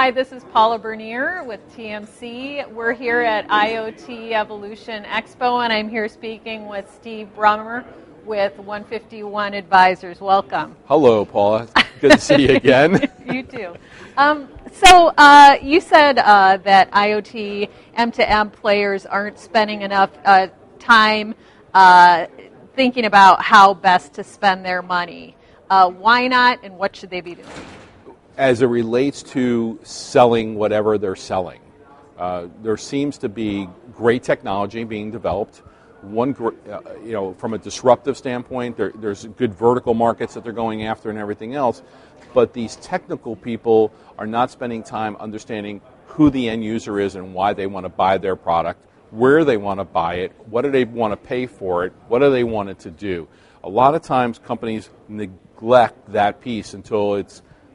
Hi, this is Paula Bernier with TMC. We're here at IoT Evolution Expo, and I'm here speaking with Steve Brummer with 151 Advisors. Welcome. Hello, Paula. Good to see you again. You too. So you said that IoT M2M players aren't spending enough time thinking about how best to spend their money. Why not, and what should they be doing? As it relates to selling whatever they're selling, there seems to be great technology being developed. From a disruptive standpoint, there's good vertical markets that they're going after and everything else. But these technical people are not spending time understanding who the end user is and why they want to buy their product, where they want to buy it, what do they want to pay for it, what do they want it to do. A lot of times companies neglect that piece until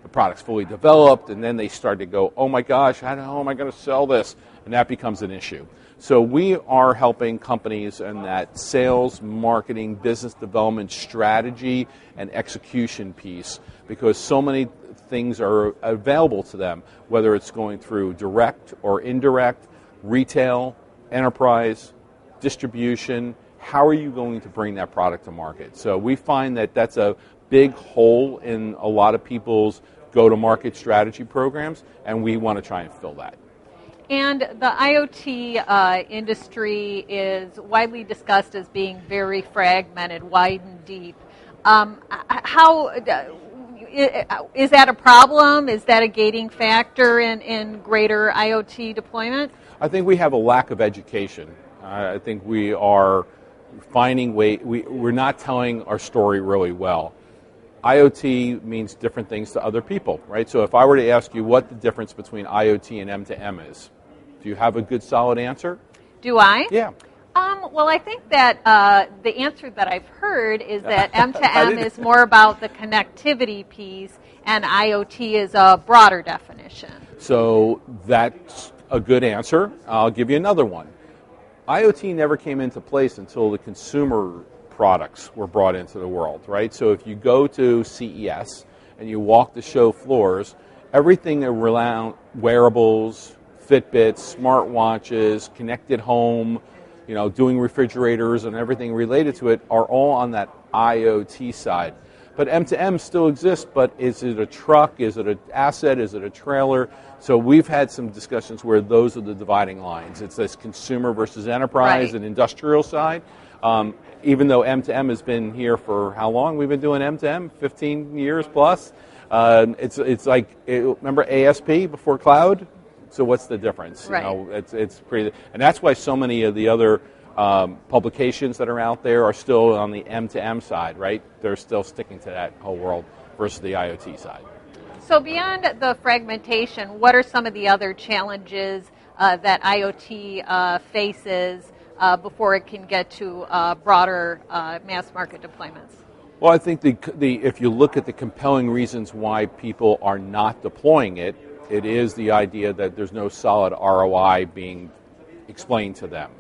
the product's fully developed, and then they start to go, oh my gosh, how the hell am I going to sell this? And that becomes an issue. So we are helping companies in that sales, marketing, business development strategy, and execution piece, because so many things are available to them, whether it's going through direct or indirect, retail, enterprise, distribution. How are you going to bring that product to market? So we find that that's a big hole in a lot of people's go-to-market strategy programs, and we want to try and fill that. And the IoT industry is widely discussed as being very fragmented, wide and deep. How is that a problem? Is that a gating factor in greater IoT deployment? I think we have a lack of education. I think we are finding we're not telling our story really well. IoT means different things to other people, right? So if I were to ask you what the difference between IoT and M2M is, do you have a good solid answer? Do I? Yeah. Well, I think that the answer that I've heard is that M2M is more about the connectivity piece, and IoT is a broader definition. So that's a good answer. I'll give you another one. IoT never came into place until the consumer products were brought into the world, right? So if you go to CES and you walk the show floors, everything around wearables, Fitbits, smartwatches, connected home, doing refrigerators and everything related to it are all on that IoT side. But M2M still exists, but is it a truck? Is it an asset? Is it a trailer? So we've had some discussions where those are the dividing lines. It's this consumer versus enterprise right. and industrial side. Even though M2M has been here for how long? We've been doing M2M, 15 years plus. It's like, remember ASP before cloud? So what's the difference? Right. It's pretty, and that's why so many of the other publications that are out there are still on the M2M side, right? They're still sticking to that whole world versus the IoT side. So beyond the fragmentation, what are some of the other challenges that IoT faces before it can get to broader mass market deployments? Well, I think if you look at the compelling reasons why people are not deploying it, it is the idea that there's no solid ROI being explained to them.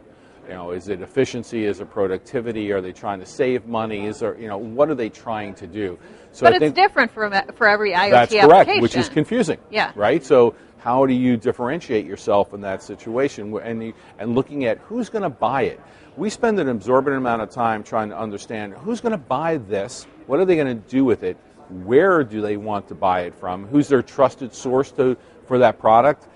Is it efficiency? Is it productivity? Are they trying to save money? What are they trying to do? So but it's different for every IoT that's application. That's correct, which is confusing. Yeah. Right? So how do you differentiate yourself in that situation? And looking at who's going to buy it. We spend an absorbent amount of time trying to understand who's going to buy this, what are they going to do with it, where do they want to buy it from, who's their trusted source for that product.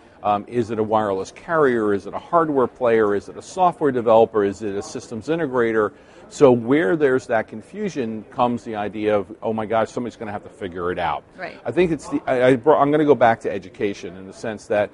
Is it a wireless carrier? Is it a hardware player? Is it a software developer? Is it a systems integrator? So where there's that confusion comes the idea of, oh my gosh, somebody's going to have to figure it out. Right. I think I'm going to go back to education in the sense that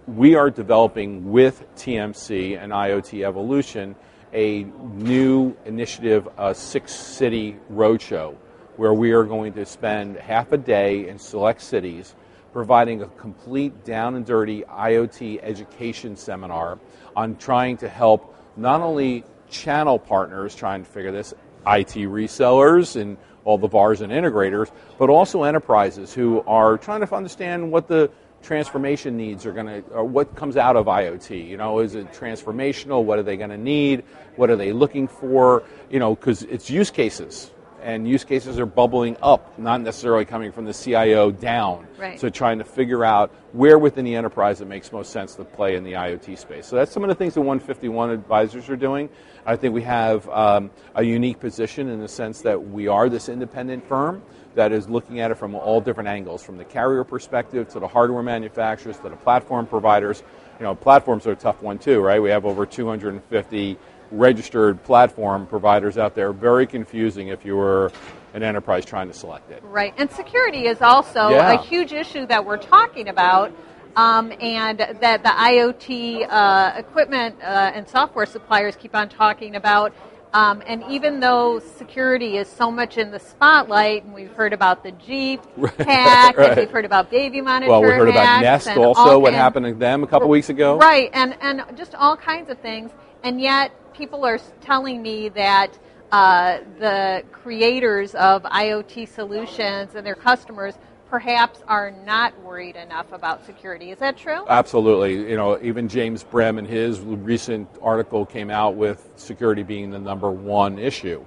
we are developing with TMC and IoT Evolution a new initiative, a 6-city roadshow, where we are going to spend half a day in select cities providing a complete down and dirty IoT education seminar on trying to help not only channel partners trying to figure this, IT resellers and all the VARs and integrators, but also enterprises who are trying to understand what the transformation needs are going to, or what comes out of IoT. Is it transformational? What are they going to need? What are they looking for? Because it's use cases. and use cases are bubbling up, not necessarily coming from the CIO down. Right. So trying to figure out where within the enterprise it makes most sense to play in the IoT space. So that's some of the things the 151 advisors are doing. I think we have a unique position in the sense that we are this independent firm that is looking at it from all different angles, from the carrier perspective to the hardware manufacturers to the platform providers. You know, platforms are a tough one too, right? We have over 250 registered platform providers out there. Very confusing if you were an enterprise trying to select it. Right, and security is also a huge issue that we're talking about, and that the IoT equipment and software suppliers keep on talking about. And even though security is so much in the spotlight, and we've heard about the Jeep hack, and we've heard about baby monitor Well, we heard about hacks Nest also, what happened to them a couple weeks ago. Right, and just all kinds of things. And yet people are telling me that the creators of IoT solutions and their customers perhaps are not worried enough about security. Is that true? Absolutely. You know, even James Brem in his recent article came out with security being the number one issue.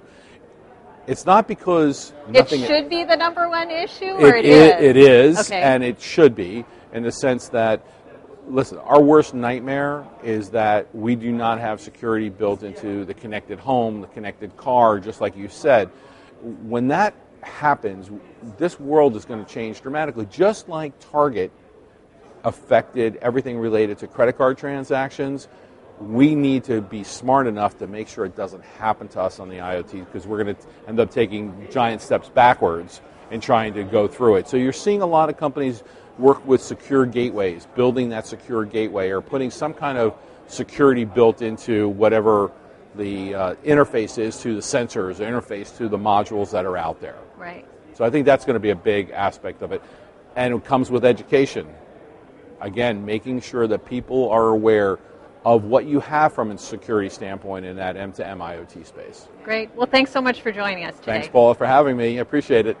It's not because nothing... It should be the number one issue, or it is? It is, okay. And it should be, in the sense that, listen, our worst nightmare is that we do not have security built into the connected home, the connected car, just like you said. When that happens, this world is going to change dramatically, just like Target affected everything related to credit card transactions. We need to be smart enough to make sure it doesn't happen to us on the IoT, because we're going to end up taking giant steps backwards in trying to go through it. So you're seeing a lot of companies work with secure gateways, building that secure gateway, or putting some kind of security built into whatever the interface is to the sensors, the interface to the modules that are out there. Right. So I think that's going to be a big aspect of it. And it comes with education. Again, making sure that people are aware of what you have from a security standpoint in that M2M IoT space. Great. Well, thanks so much for joining us today. Thanks, Paula, for having me. I appreciate it.